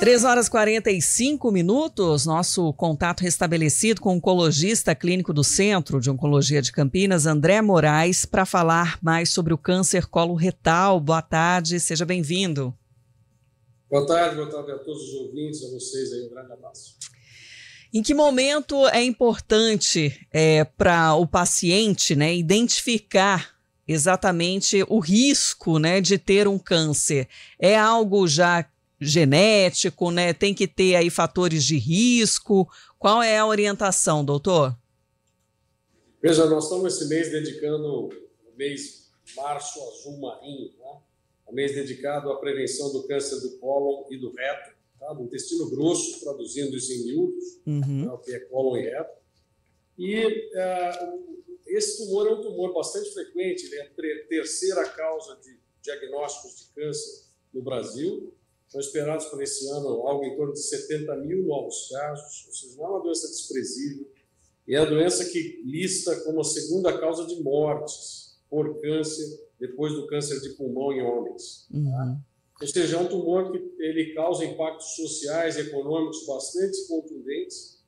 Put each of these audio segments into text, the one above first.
3h45, nosso contato restabelecido com o oncologista clínico do Centro de Oncologia de Campinas, André Moraes, para falar mais sobre o câncer coloretal. Boa tarde, seja bem-vindo. Boa tarde a todos os ouvintes, a vocês aí, um grande abraço. Em que momento é importante para o paciente, identificar exatamente o risco, de ter um câncer? É algo já genético, tem que ter aí fatores de risco? Qual é a orientação, doutor? Veja, nós estamos esse mês dedicando o mês Março Azul Marinho, um mês dedicado à prevenção do câncer do cólon e do reto, do intestino grosso, traduzindo isso em miúdos, o que é cólon e reto. E esse tumor é um tumor bastante frequente, ele é a terceira causa de diagnósticos de câncer no Brasil. São esperados para esse ano algo em torno de 70 mil novos casos, ou seja, não é uma doença desprezível, e é a doença que lista como a segunda causa de mortes por câncer, depois do câncer de pulmão em homens. Ou seja, é um tumor que ele causa impactos sociais e econômicos bastante contundentes,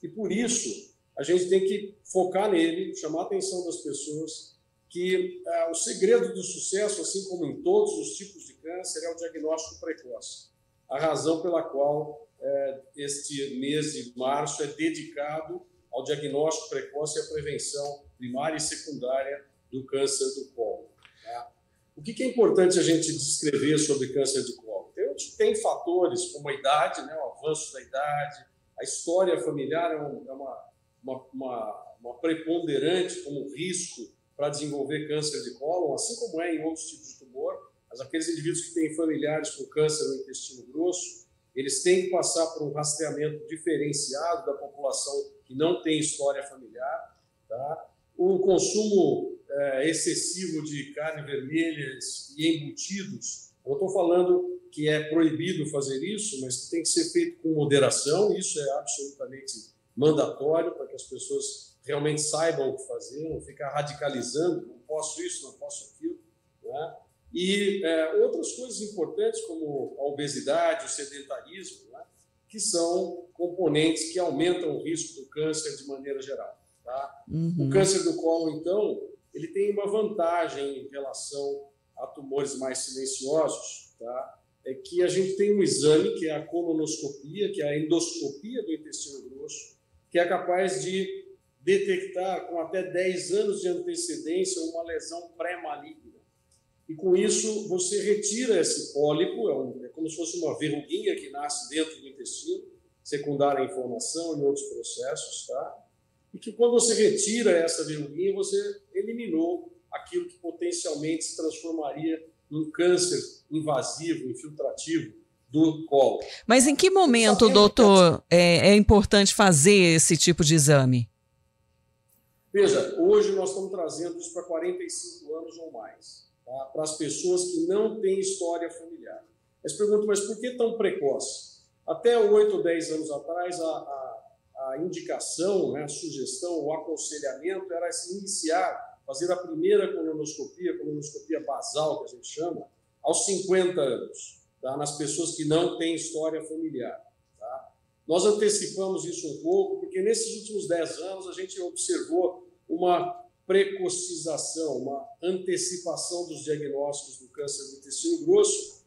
e por isso a gente tem que focar nele, chamar a atenção das pessoas, que o segredo do sucesso, assim como em todos os tipos de câncer, é o diagnóstico precoce. A razão pela qual este mês de março é dedicado ao diagnóstico precoce e à prevenção primária e secundária do câncer do colo. O que é importante a gente descrever sobre câncer de colo? Tem fatores como a idade, o avanço da idade, a história familiar é uma preponderante como risco para desenvolver câncer de cólon, assim como é em outros tipos de tumor, mas aqueles indivíduos que têm familiares com câncer no intestino grosso, eles têm que passar por um rastreamento diferenciado da população que não tem história familiar. O consumo excessivo de carne vermelha e embutidos, eu não estou falando que é proibido fazer isso, mas que tem que ser feito com moderação, isso é absolutamente mandatório para que as pessoas realmente saibam o que fazer, não ficar radicalizando, não posso isso, não posso aquilo. E outras coisas importantes, como a obesidade, o sedentarismo, que são componentes que aumentam o risco do câncer de maneira geral. O câncer do colo, então, ele tem uma vantagem em relação a tumores mais silenciosos, é que a gente tem um exame, que é a colonoscopia, que é a endoscopia do intestino grosso, que é capaz de detectar com até 10 anos de antecedência uma lesão pré-maligna. E com isso você retira esse pólipo, é como se fosse uma verruguinha que nasce dentro do intestino, secundária à inflamação e outros processos, e que quando você retira essa verruguinha, você eliminou aquilo que potencialmente se transformaria num câncer invasivo, infiltrativo do colo. Mas em que momento, doutor, é importante fazer esse tipo de exame? Veja, hoje nós estamos trazendo isso para 45 anos ou mais, para as pessoas que não têm história familiar. Eles perguntam, mas por que tão precoce? Até 8 ou 10 anos atrás, a indicação, a sugestão, o aconselhamento era se iniciar, fazer a primeira colonoscopia basal, que a gente chama, aos 50 anos, nas pessoas que não têm história familiar. Nós antecipamos isso um pouco, porque nesses últimos 10 anos a gente observou uma precocização, uma antecipação dos diagnósticos do câncer do intestino grosso,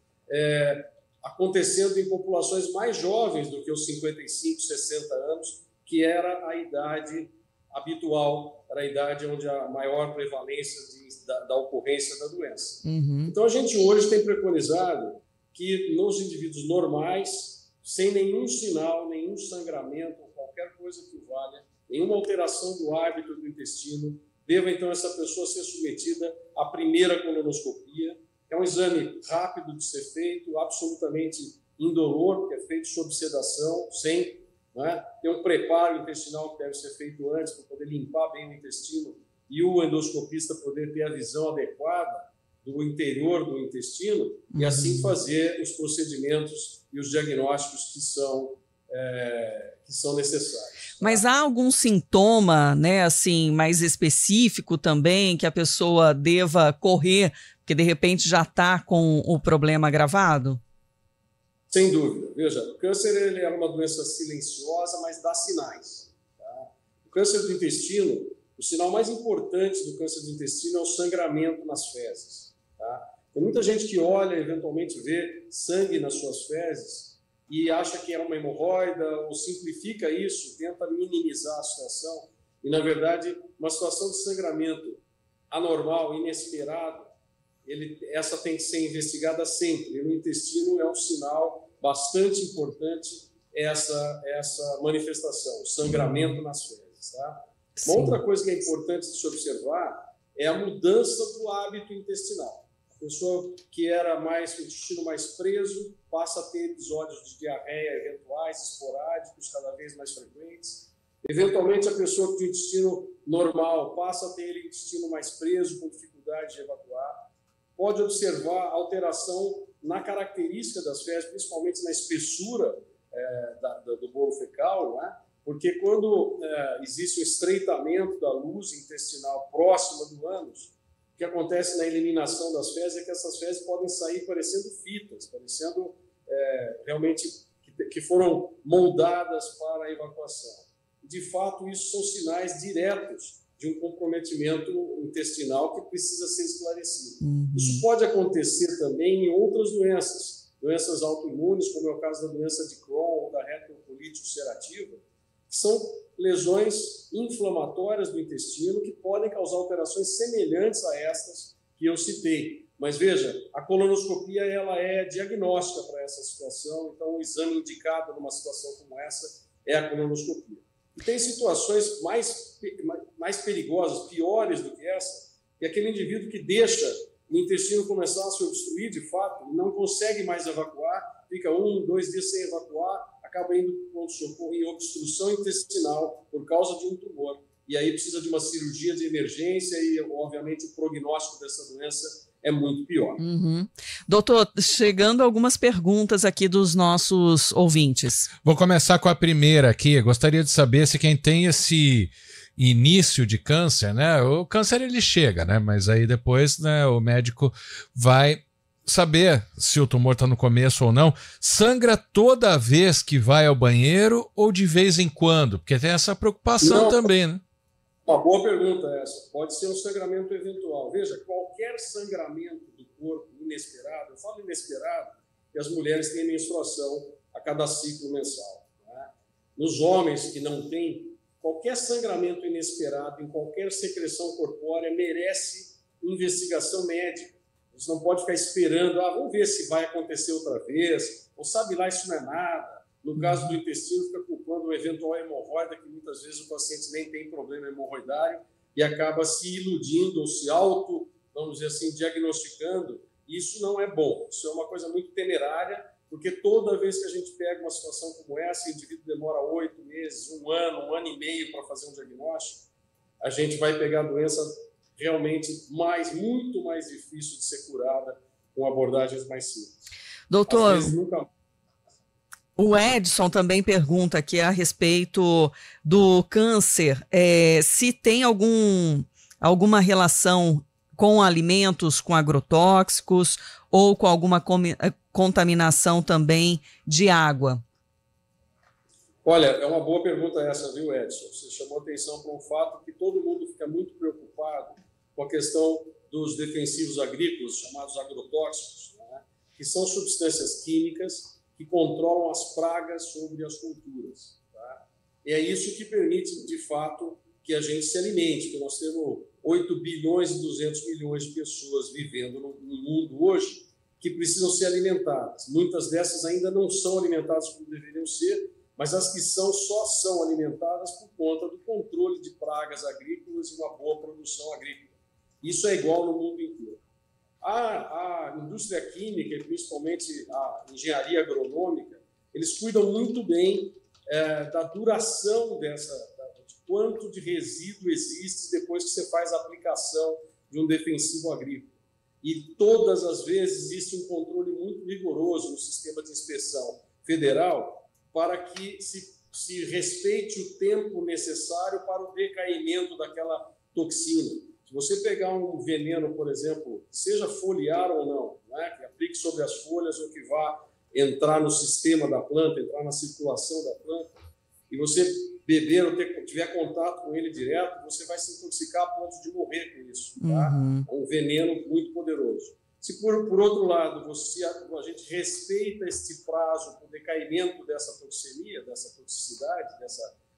acontecendo em populações mais jovens do que os 55, 60 anos, que era a idade habitual, era a idade onde a maior prevalência da ocorrência da doença. Então a gente hoje tem preconizado que nos indivíduos normais, sem nenhum sinal, nenhum sangramento, qualquer coisa que o valha, nenhuma alteração do hábito do intestino, deva então essa pessoa ser submetida à primeira colonoscopia, que é um exame rápido de ser feito, absolutamente indolor, porque é feito sob sedação, sem ter um preparo intestinal que deve ser feito antes para poder limpar bem o intestino e o endoscopista poder ter a visão adequada do interior do intestino e assim fazer os procedimentos e os diagnósticos que são necessários. Mas há algum sintoma, assim, mais específico também que a pessoa deva correr, porque de repente já está com o problema agravado? Sem dúvida. Veja, o câncer ele é uma doença silenciosa, mas dá sinais. Tá? O câncer do intestino, o sinal mais importante do câncer do intestino é o sangramento nas fezes. Tá? Tem muita gente que olha, eventualmente vê sangue nas suas fezes e acha que é uma hemorroida ou simplifica isso, tenta minimizar a situação. E, na verdade, uma situação de sangramento anormal, inesperado, essa tem que ser investigada sempre. E no intestino é um sinal bastante importante essa manifestação, o sangramento nas fezes. Tá? Uma outra coisa que é importante de se observar é a mudança do hábito intestinal. A pessoa que era com o intestino mais preso passa a ter episódios de diarreia eventuais, esporádicos, cada vez mais frequentes. Eventualmente, a pessoa que tem intestino normal passa a ter o intestino mais preso, com dificuldade de evacuar. Pode observar alteração na característica das fezes, principalmente na espessura do bolo fecal, né? Porque quando existe o estreitamento da luz intestinal próxima do ânus, o que acontece na eliminação das fezes é que essas fezes podem sair parecendo fitas, parecendo realmente que foram moldadas para a evacuação. De fato, isso são sinais diretos de um comprometimento intestinal que precisa ser esclarecido. Isso pode acontecer também em outras doenças autoimunes, como é o caso da doença de Crohn ou da retocolite ulcerativa, que são lesões inflamatórias do intestino que podem causar alterações semelhantes a estas que eu citei. Mas veja, a colonoscopia ela é diagnóstica para essa situação, então o exame indicado numa situação como essa é a colonoscopia. E tem situações mais perigosas, piores do que essa, que é aquele indivíduo que deixa o intestino começar a se obstruir de fato, não consegue mais evacuar, fica 1, 2 dias sem evacuar, acaba indo para o pronto-socorro em obstrução intestinal por causa de um tumor. E aí precisa de uma cirurgia de emergência e, obviamente, o prognóstico dessa doença é muito pior. Doutor, chegando algumas perguntas aqui dos nossos ouvintes. Vou começar com a primeira aqui. Eu gostaria de saber se quem tem esse início de câncer, né? O câncer ele chega, né? Mas aí depois, né, o médico vai saber se o tumor está no começo ou não. Sangra toda vez que vai ao banheiro ou de vez em quando? Porque tem essa preocupação também, né? Uma boa pergunta essa. Pode ser um sangramento eventual. Veja, qualquer sangramento do corpo inesperado, eu falo inesperado, que as mulheres têm menstruação a cada ciclo mensal. Né? Nos homens que não têm, qualquer sangramento inesperado em qualquer secreção corpórea merece investigação médica. A gente não pode ficar esperando, vamos ver se vai acontecer outra vez, ou sabe lá, isso não é nada. No caso do intestino, fica culpando uma eventual hemorroida, que muitas vezes o paciente nem tem problema hemorroidário e acaba se iludindo ou se vamos dizer assim, diagnosticando. Isso não é bom, isso é uma coisa muito temerária, porque toda vez que a gente pega uma situação como essa, o indivíduo demora 8 meses, 1 ano e meio para fazer um diagnóstico, a gente vai pegar a doença realmente muito mais difícil de ser curada com abordagens mais simples. Doutor, às vezes, nunca... O Edson também pergunta aqui a respeito do câncer, se tem alguma relação com alimentos, com agrotóxicos ou com alguma contaminação também de água. Olha, é uma boa pergunta essa, viu, Edson? Você chamou atenção para um fato que todo mundo fica muito preocupado com a questão dos defensivos agrícolas, chamados agrotóxicos, né? Que são substâncias químicas que controlam as pragas sobre as culturas. Tá? E é isso que permite, de fato, que a gente se alimente, que nós temos 8 bilhões e 200 milhões de pessoas vivendo no mundo hoje que precisam ser alimentadas. Muitas dessas ainda não são alimentadas como deveriam ser, mas as que só são alimentadas por conta do controle de pragas agrícolas e uma boa produção agrícola. Isso é igual no mundo inteiro. A indústria química e principalmente a engenharia agronômica, eles cuidam muito bem da duração de quanto de resíduo existe depois que você faz a aplicação de um defensivo agrícola. E todas as vezes existe um controle muito rigoroso no sistema de inspeção federal para que se respeite o tempo necessário para o decaimento daquela toxina. Se você pegar um veneno, por exemplo, seja foliar ou não, né, que aplique sobre as folhas ou que vá entrar no sistema da planta, entrar na circulação da planta, e você beber ou tiver contato com ele direto, você vai se intoxicar a ponto de morrer com isso. Tá? É um veneno muito poderoso. Se por outro lado a gente respeita este prazo para o decaimento dessa toxemia, dessa toxicidade,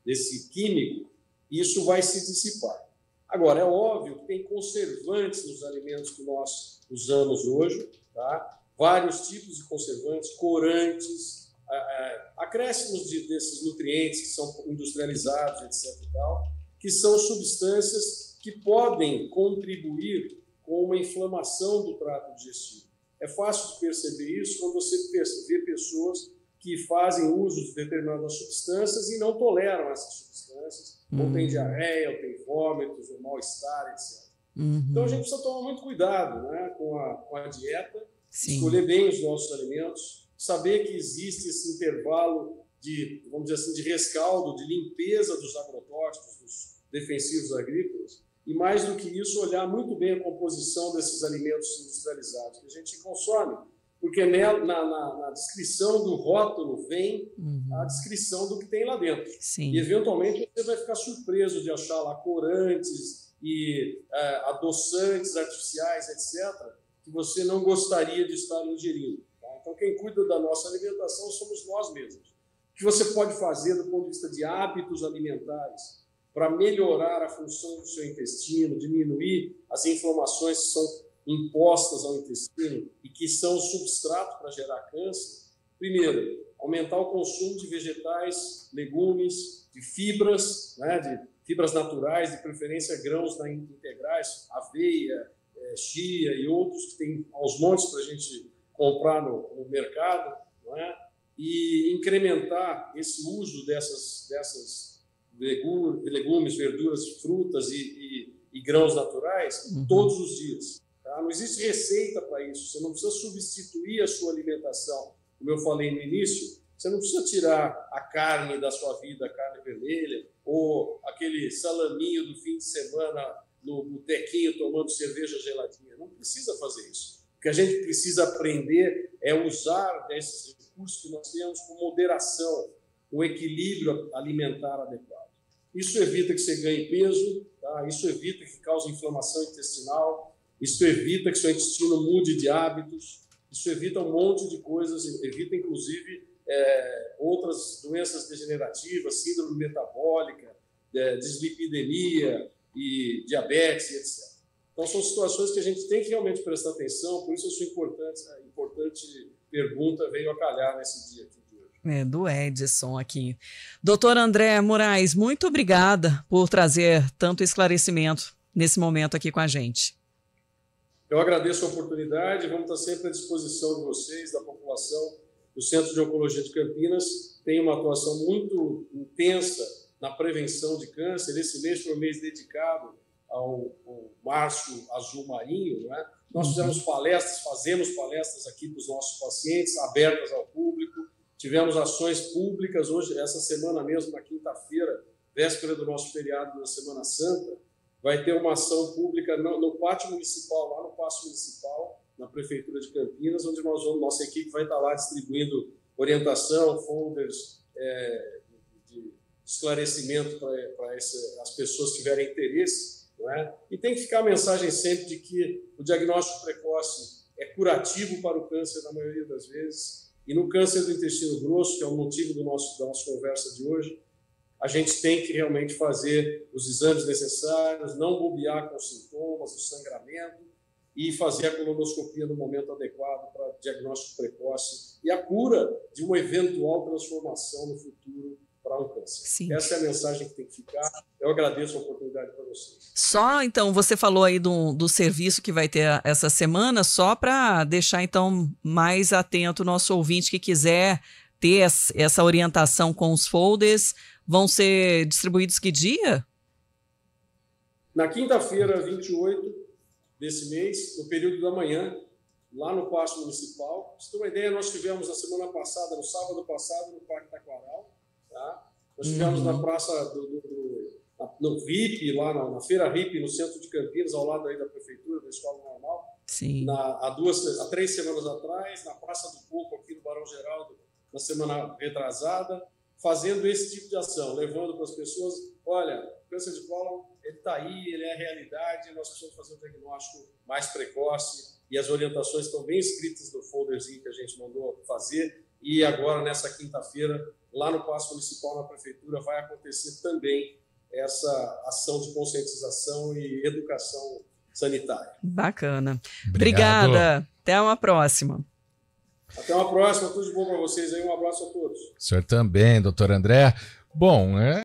desse químico, isso vai se dissipar. Agora, é óbvio que tem conservantes nos alimentos que nós usamos hoje, tá? Vários tipos de conservantes, corantes, acréscimos desses nutrientes que são industrializados, etc. e tal, que são substâncias que podem contribuir com uma inflamação do trato digestivo. É fácil de perceber isso quando você vê pessoas que fazem uso de determinadas substâncias e não toleram essas substâncias, ou tem diarreia, ou tem vômitos, ou mal-estar, etc. Então a gente precisa tomar muito cuidado, né, com a dieta, escolher bem os nossos alimentos, saber que existe esse intervalo de, vamos dizer assim, de rescaldo, de limpeza dos agrotóxicos, dos defensivos agrícolas, e mais do que isso, olhar muito bem a composição desses alimentos industrializados que a gente consome, porque na descrição do rótulo vem a descrição do que tem lá dentro. Sim. E, eventualmente, você vai ficar surpreso de achar lá corantes e adoçantes artificiais, etc., que você não gostaria de estar ingerindo. Tá? Então, quem cuida da nossa alimentação somos nós mesmos. O que você pode fazer do ponto de vista de hábitos alimentares para melhorar a função do seu intestino, diminuir as inflamações que são impostas ao intestino e que são o substrato para gerar câncer? Primeiro, aumentar o consumo de vegetais, legumes, de fibras, né, de fibras naturais, de preferência grãos integrais, aveia, chia e outros que tem aos montes para a gente comprar no mercado, não é? E incrementar esse uso dessas legumes, verduras, frutas e grãos naturais todos os dias. Tá? Não existe receita para isso, você não precisa substituir a sua alimentação. Como eu falei no início, você não precisa tirar a carne da sua vida, a carne vermelha, ou aquele salaminho do fim de semana no botequinho tomando cerveja geladinha. Não precisa fazer isso. O que a gente precisa aprender é usar esses recursos que nós temos com moderação, com equilíbrio alimentar adequado. Isso evita que você ganhe peso, tá? Isso evita que cause inflamação intestinal, isso evita que seu intestino mude de hábitos, isso evita um monte de coisas, evita inclusive outras doenças degenerativas, síndrome metabólica, dislipidemia e diabetes, etc. Então são situações que a gente tem que realmente prestar atenção, por isso a sua importante pergunta veio a calhar nesse dia aqui. Do Edson aqui. Doutor André Moraes, muito obrigada por trazer tanto esclarecimento nesse momento aqui com a gente. Eu agradeço a oportunidade, vamos estar sempre à disposição de vocês, da população. O Centro de Oncologia de Campinas tem uma atuação muito intensa na prevenção de câncer. Esse mês foi um mês dedicado ao Março Azul Marinho, não é? Nós fazemos palestras aqui para os nossos pacientes, abertas ao público. Tivemos ações públicas hoje, essa semana mesmo, na quinta-feira, véspera do nosso feriado da Semana Santa, vai ter uma ação pública no pátio municipal, lá no Paço Municipal, na Prefeitura de Campinas, onde nossa equipe vai estar lá distribuindo orientação, folders de esclarecimento para as pessoas que tiverem interesse. Não é? E tem que ficar a mensagem sempre de que o diagnóstico precoce é curativo para o câncer na maioria das vezes. E no câncer do intestino grosso, que é o motivo da nossa conversa de hoje, a gente tem que realmente fazer os exames necessários, não bobear com os sintomas, o sangramento, e fazer a colonoscopia no momento adequado para diagnóstico precoce e a cura de uma eventual transformação no futuro para um câncer. Sim. Essa é a mensagem que tem que ficar. Eu agradeço a oportunidade para vocês. Só, então, você falou aí do serviço que vai ter essa semana, só para deixar, então, mais atento o nosso ouvinte que quiser ter essa orientação com os folders, vão ser distribuídos que dia? Na quinta-feira, 28 desse mês, no período da manhã, lá no Paço Municipal. Pra você ter uma ideia, nós tivemos na semana passada, no sábado passado, no Parque Taquaral. Tá? Nós tivemos na praça no RIP, lá na Feira RIP, no centro de Campinas, ao lado aí da Prefeitura, da Escola Normal. Sim. Há 3 semanas atrás, na Praça do Coco, aqui no Barão Geraldo, na semana retrasada, fazendo esse tipo de ação, levando para as pessoas, olha, o câncer de cólon, ele está aí, ele é realidade, nós precisamos fazer um diagnóstico mais precoce, e as orientações estão bem escritas no folderzinho que a gente mandou fazer, e agora, nessa quinta-feira, lá no Paço Municipal, na Prefeitura, vai acontecer também essa ação de conscientização e educação sanitária. Bacana. Obrigado. Obrigada. Até uma próxima. Até uma próxima. Tudo de bom para vocês aí. Um abraço a todos. O senhor também, doutor André. Bom,